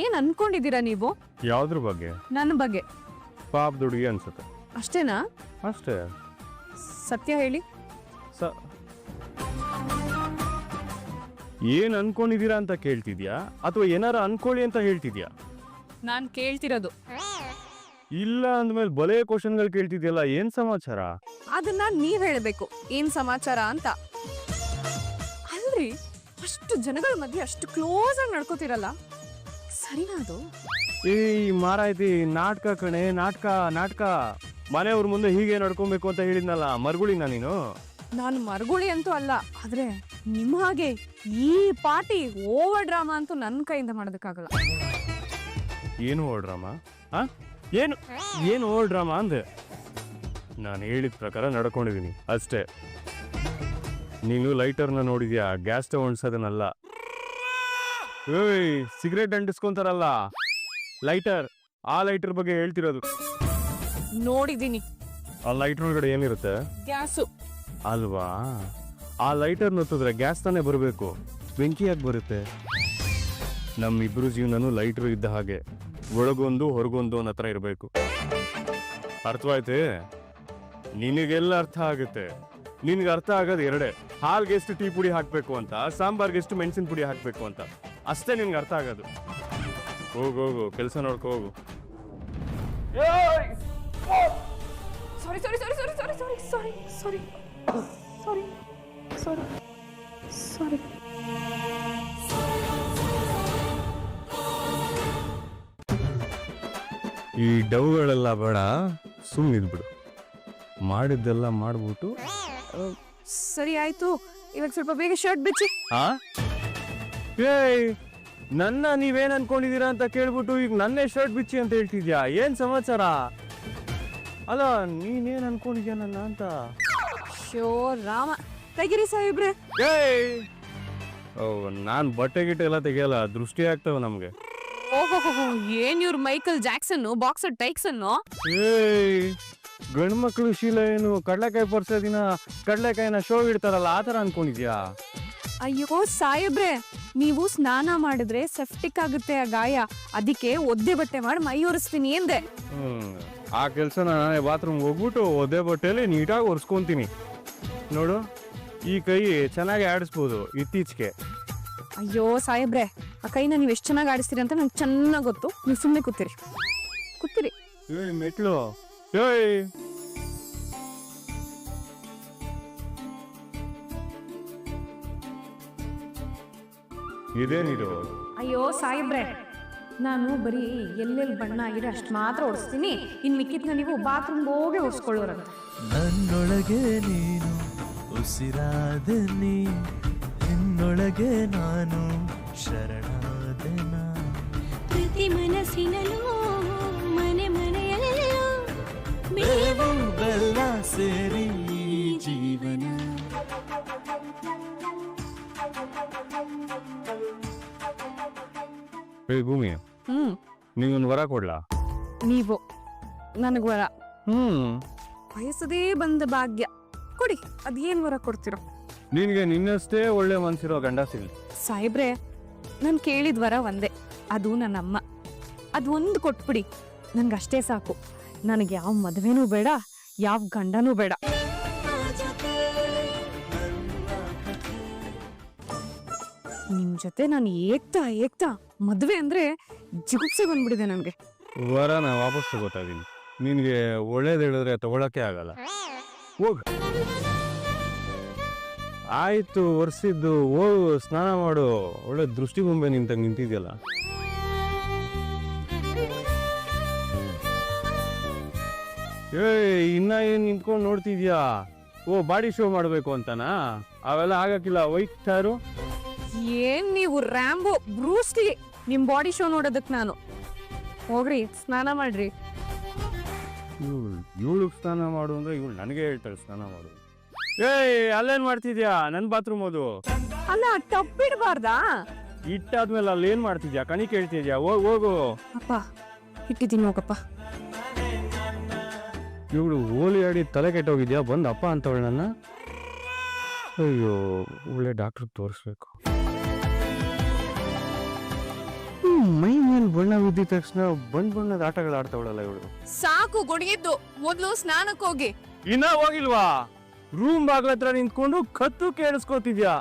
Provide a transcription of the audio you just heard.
ಏನ್ ಅನ್ಕೊಂಡಿದ್ದೀರಾ ನೀವು? ಯಾವ್ದ್ರ ಬಗ್ಗೆ? ನನ್ನ ಬಗ್ಗೆ. ಪಾಪ ದುಡುಗಿ ಅನ್ಸುತ್ತೆ. ಅಷ್ಟೇನಾ? ಅಷ್ಟೇ. ಸತ್ಯ ಹೇಳಿ. ಏನ್ ಅನ್ಕೊಂಡಿದೀರಾ ಅಂತ ಕೇಳ್ತಿದ್ಯಾ ಅಥವಾ ಏನಾರ ಅನ್ಕೊಳ್ಳಿ ಅಂತ ಹೇಳ್ತಿದ್ಯಾ? ನಾನ್ ಕೇಳ್ತಿರೋದು. ಇಲ್ಲ ಅಂದ್ಮೇಲೆ ಬಲೆ ಕ್ವಶನ್ಗಳು ಕೇಳ್ತಿದ್ಯಲ್ಲ, ಏನ್ ಸಮಾಚಾರ? ಅದನ್ನ ನೀವ್ ಹೇಳ್ಬೇಕು ಏನ್ ಸಮಾಚಾರ ಅಂತ. ಅಲ್ರಿ, ಅಷ್ಟು ಜನಗಳ ಮಧ್ಯೆ ಅಷ್ಟು ಕ್ಲೋಸ್ ಆಗಿ ನಡ್ಕೋತಿರಲ್ಲ, ಸರಿನಾ ಅದು? ಮಾರಾಯ್ತಿ, ನಾಟಕ ಕಣೆ, ನಾಟಕ ನಾಟಕ. ಮನೆಯವ್ರ ಮುಂದೆ ಹೀಗೆ ನಡ್ಕೊಬೇಕು ಅಂತ ಹೇಳಿದ್ನಲ್ಲ, ಮರ್ಗುಳಿನ ನೀನು? ನಾನು ಮರಗುಳಿ ಅಂತೂ ಅಲ್ಲ, ಆದ್ರೆ ನಿಮ್ಮ ಹಾಗೆ ಈ ಪಾರ್ಟಿ ಓವರ್ ಡ್ರಾಮಾ ಅಂತೂ ನನ್ನ ಕೈಯಿಂದ ಮಾಡೋದಕ್ಕಾಗಲ್ಲ. ಏನು ಓವರ್ ಡ್ರಾಮಾ? ಏನು ಓವರ್ ಡ್ರಾಮಾ ಅಂದೆ? ನಾನು ಹೇಳಿದ ಪ್ರಕಾರ ನಡ್ಕೊಂಡಿದೀನಿ ಅಷ್ಟೇ. ನೀನು ಲೈಟರ್ನ ನೋಡಿದ್ಯಾ? ಗ್ಯಾಸ್ ಸ್ಟವ್ ಅನ್ಸೋದನ್ನಲ್ಲ. ಸಿಗರೇಟ್ ಅಂಟಿಸ್ಕೊಂತಾರಲ್ಲ, ಲೈಟರ್, ಆ ಲೈಟರ್ ಬಗ್ಗೆ ಹೇಳ್ತಿರೋದು. ನೋಡಿದೀನಿ. ಆ ಲೈಟರ್ ಒಳಗಡೆ ಏನಿರುತ್ತೆ? ಗ್ಯಾಸು ಅಲ್ವಾ? ಆ ಲೈಟರ್ ನೋತಿದ್ರೆ ಗ್ಯಾಸ್ ತಾನೇ ಬರಬೇಕು, ಬೆಂಕಿ ಯಾಕೆ ಬರುತ್ತೆ? ನಮ್ಮಿಬ್ರು ಜೀವನನು ಲೈಟರ್ ಇದ್ದ ಹಾಗೆ, ಒಳಗೊಂದು ಹೊರಗೊಂದು ಅನ್ನೋ ಹತ್ರ ಇರಬೇಕು. ಅರ್ಥವಾಯ್ತೆ? ನಿನಗೆಲ್ಲ ಅರ್ಥ ಆಗುತ್ತೆ. ನಿನ್ಗೆ ಅರ್ಥ ಆಗೋದು ಎರಡೇ: ಹಾಲ್ಗೆ ಎಷ್ಟು ಟೀ ಪುಡಿ ಹಾಕ್ಬೇಕು ಅಂತ, ಸಾಂಬಾರ್ಗೆ ಎಷ್ಟು ಮೆಣಸಿನ ಪುಡಿ ಹಾಕ್ಬೇಕು ಅಂತ. ಅಷ್ಟೇ ನಿನ್ಗೆ ಅರ್ಥ ಆಗೋದು. ಹೋಗು ಕೆಲಸ ನೋಡ್ಕೊ ಹೋಗು. ಸಾರಿ ಸಾರಿ ಸಾರಿ ಸಾರಿ ಸಾರಿ ಸಾರಿ ಸಾರಿ ಸಾರಿ ಸಾರಿ ಸಾರಿ. ಈ ಡವ್ಗಳೆಲ್ಲ ಬೇಡ, ಸುಮ್ಮನಿದ್ಬಿಡು. ಮಾಡಿದ್ದೆಲ್ಲ ಮಾಡ್ಬಿಟ್ಟು. ಸರಿ ಆಯ್ತು, ಇವಾಗ ಸ್ವಲ್ಪ ಬೇಗ ಶರ್ಟ್ ಬಿಚ್ಚಿ. ನನ್ನ ನೀವೇನ್ ಅನ್ಕೊಂಡಿದೀರಾ ಅಂತ ಕೇಳ್ಬಿಟ್ಟು ಈಗ ನನ್ನೇ ಶರ್ಟ್ ಬಿಚ್ಚಿ ಅಂತ ಹೇಳ್ತಿದ್ಯಾ? ಏನ್ ಸಮಾಚಾರ? ಅಲ್ಲ, ನೀನೇನ್ ಅನ್ಕೊಂಡಿದ್ಯಾ ನನ್ನ ಅಂತ? ಶೋ ರಾಮ, ತೆಗಿರಿ ಸಾಹೇಬ್ರೆ. ನಾನ್ ಬಟ್ಟೆ ಗಿಟ್ಟೆ ಎಲ್ಲ ತೆಗಿಯಲ್ಲ, ದೃಷ್ಟಿ ಆಗ್ತಾವ ನಮ್ಗೆ. ಓಹೋ, ಏನ್ ಇವ್ರ ಮೈಕಲ್ ಜಾಕ್ಸನ್, ಬಾಕ್ಸರ್ ಟೈಕ್ಸನ್? ಗಂಡು ಮಕ್ಳು ಶೀಲ ಏನು, ಕಡ್ಲೆಕಾಯಿ ಪರ್ಸೋ ದಿನ ಕಡ್ಲೆಕಾಯಿನ ಶೋ ಇಡ್ತಾರಲ್ಲ, ಆತರ ಅನ್ಕೊಂಡಿದ್ಯಾ? ಅಯ್ಯೋ ಸಾಹೇಬ್ರೆ, ನೀವು ಸ್ನಾನ ಮಾಡಿದ್ರೆ ಸೆಫ್ಟಿಕ್ ಆಗುತ್ತೆ ಆ ಗಾಯ, ಅದಕ್ಕೆ ಒದ್ದೆ ಬಟ್ಟೆ ಮಾಡಿ ಮೈ ಒರೆಸ್ತೀನಿ ಎಂದೆ. ಆ ಕೆಲ್ಸನ ನಾನೇ ಬಾತ್ರೂಮ್ ಹೋಗ್ಬಿಟ್ಟು ಒದ್ದೆ ಬಟ್ಟೆಯಲ್ಲಿ ನೀಟಾಗಿ ಒರೆಸ್ಕೊಂತೀನಿ. ನೋಡು, ಈ ಕೈ ಚೆನ್ನಾಗಿ ಆಡಿಸ್ಬೋದು ಇತ್ತೀಚೆಗೆ. ಅಯ್ಯೋ ಸಾಹೇಬ್ರೆ, ಆ ಕೈನ ನೀವು ಎಷ್ಟು ಚೆನ್ನಾಗಿ ಆಡಿಸ್ತೀರಿ ಅಂತ ನಂಗೆ ಚೆನ್ನಾಗಿ ಗೊತ್ತು. ನೀವು ಸುಮ್ಮನೆ ಕೂತಿರಿ. ಮೆಟ್ಲು. ಇದೇನಿದು? ಅಯ್ಯೋ ಸಾಹೇಬ್ರೆ, ನಾನು ಬರೀ ಎಲ್ಲೆಲ್ಲಿ ಬಣ್ಣ ಆಗಿರೋ ಅಷ್ಟು ಮಾತ್ರ ಓಡಿಸ್ತೀನಿ, ಇನ್ ಮಿಕ್ಕಿದ್ನ ನೀವು ಬಾತ್ರೂಮ್ ಹೋಗಿ ಓಡಿಸ್ಕೊಳ್ಳೋರಂತ. ನನ್ನೊಳಗೆ ನೀನು ಉಸಿರಾದೆ, ನೀ ನಿನ್ನೊಳಗೆ ನಾನು ಶರಣಾದೆನ. ಪ್ರತಿ ಮನಸ್ಸಿನಲ್ಲೂ ಮನೆ ಮನೆಯಲ್ಲೂ ಬೇವು ಬೆಲ್ಲ ಸೇರಿ ಜೀವನ. ಭೂಮಿ, ನೀವೊಂದು ವರ ಕೊಡ್ಲಾ? ನೀವು ನನಗ್ ವರ? ಬಯಸದೇ ಬಂದ ಭಾಗ್ಯ ಕೊಡಿ. ಅದೇನ್ ವರ ಕೊಡ್ತಿರೋ? ನಿನ್ಗೆ ನಿನ್ನಷ್ಟೇ ಒಳ್ಳೆ ಮನ್ಸಿರೋ ಗಂಡ ಸಿಗ್ಲಿ. ಸಾಹೇಬ್ರೆ, ನಾನು ಕೇಳಿದ ವರ ಒಂದೇ, ಅದು ನನ್ನ ಅಮ್ಮ. ಅದು ಒಂದು ಕೊಟ್ಬಿಡಿ, ನನ್ಗಷ್ಟೇ ಸಾಕು. ನನಗೆ ಯಾವ ಮದುವೆನೂ ಬೇಡ, ಯಾವ ಗಂಡನೂ ಬೇಡ. ನಿಮ್ ಜೊತೆ ನಾನು ಏಕ್ತಾ ಮದ್ವೆ ಅಂದ್ರೆ ಜಿಗುಪ್ಸೆ ಬಂದ್ಬಿಡಿದೆ ನನ್ಗೆ. ವರನ ವಾಪಸ್ ತಗೋತಾ ಇದೀನಿ. ನಿನ್ಗೆ ಒಳ್ಳೇದ್ ಹೇಳಿದ್ರೆ ತಗೊಳಕ್ಕೆ ಆಗಲ್ಲ. ಹೋಗ. ಆಯ್ತು, ಒರ್ಸಿದ್ದು ಹೋಗು, ಸ್ನಾನ ಮಾಡು. ಒಳ್ಳೆ ದೃಷ್ಟಿ ಬೊಂಬೆ ನಿಂತಿದ್ಯಲ್ಲ. ಇನ್ನ ಏನ್ ನಿಂತ್ಕೊಂಡು ನೋಡ್ತಿದ್ಯಾ? ಬಾಡಿ ಶೋ ಮಾಡ್ಬೇಕು ಅಂತನಾ? ಅವೆಲ್ಲ ಆಗಕ್ಕಿಲ್ಲ, ಒಯ್ತಾರು. ಏನ್ ನೀವು ರ್ಯಾಂಬೋ, ಬ್ರೂಸ್ಲಿ, ನಿಮ್ ಬಾಡಿ ಶೋ ನೋಡೋದಕ್ ನಾನು? ಹೋಗ್ರಿ, ಸ್ನಾನ ಮಾಡ್ರಿ. ಇವಳು ಸ್ನಾನ ಮಾಡು ಅಂದ್ರೆ ಇವಳು ನನಗೆ ಹೇಳ್ತಾಳೆ ಸ್ನಾನ ಮಾಡು. ಅಲ್ಲೇನ್ ಮಾಡ್ತಿದ್ಯಾ? ನನ್ ಬಾತ್ರೂಮ್ ಅದು ಅಲ್ಲ, ಟಪ್ಪಿಡ್ಬಾರ್ದಾ? ಇಟ್ಟಾದ್ಮೇಲೆ ಅಲ್ಲಿ ಏನ್ ಮಾಡ್ತಿದ್ಯಾ? ಕಣಿ ಕೇಳ್ತಿದ್ಯಾ? ಹೋಗು. ಅಪ್ಪ, ಇಟ್ಟಿದ್ದೀನಿ, ಹೋಗಪ್ಪ. ಇವಳು ಹೋಲಿ ಆಡಿ ತಲೆ ಕೆಟ್ಟೋಗಿದ್ಯಾ? ಬಂದ್ ಅಪ್ಪ ಅಂತವಳು ನನ್ನ. ಅಯ್ಯೋ, ಒಳ್ಳೆ ಡಾಕ್ಟರ್ ತೋರಿಸ್ಬೇಕು. ಮೈ ಮೇಲೆ ಬಣ್ಣ ಉದ್ದಿದ ತಕ್ಷಣ ಬಣ್ಣದ ಆಟಗಳು ಆಡ್ತಾವಳಲ್ಲ ಇವಳು. ಸಾಕು ಗುಣಿಗಿದ್ದು, ಮೊದ್ಲು ಸ್ನಾನಕ್ಕೆ ಹೋಗಿ. ಇನ್ನ ಹೋಗಿಲ್ವಾ? ರೂಮ್ ಬಾಗ್ಲ ಹತ್ರ ನಿಂತ್ಕೊಂಡು ಕತ್ತು ಕೇಳಿಸ್ಕೊತಿದ್ಯಾ?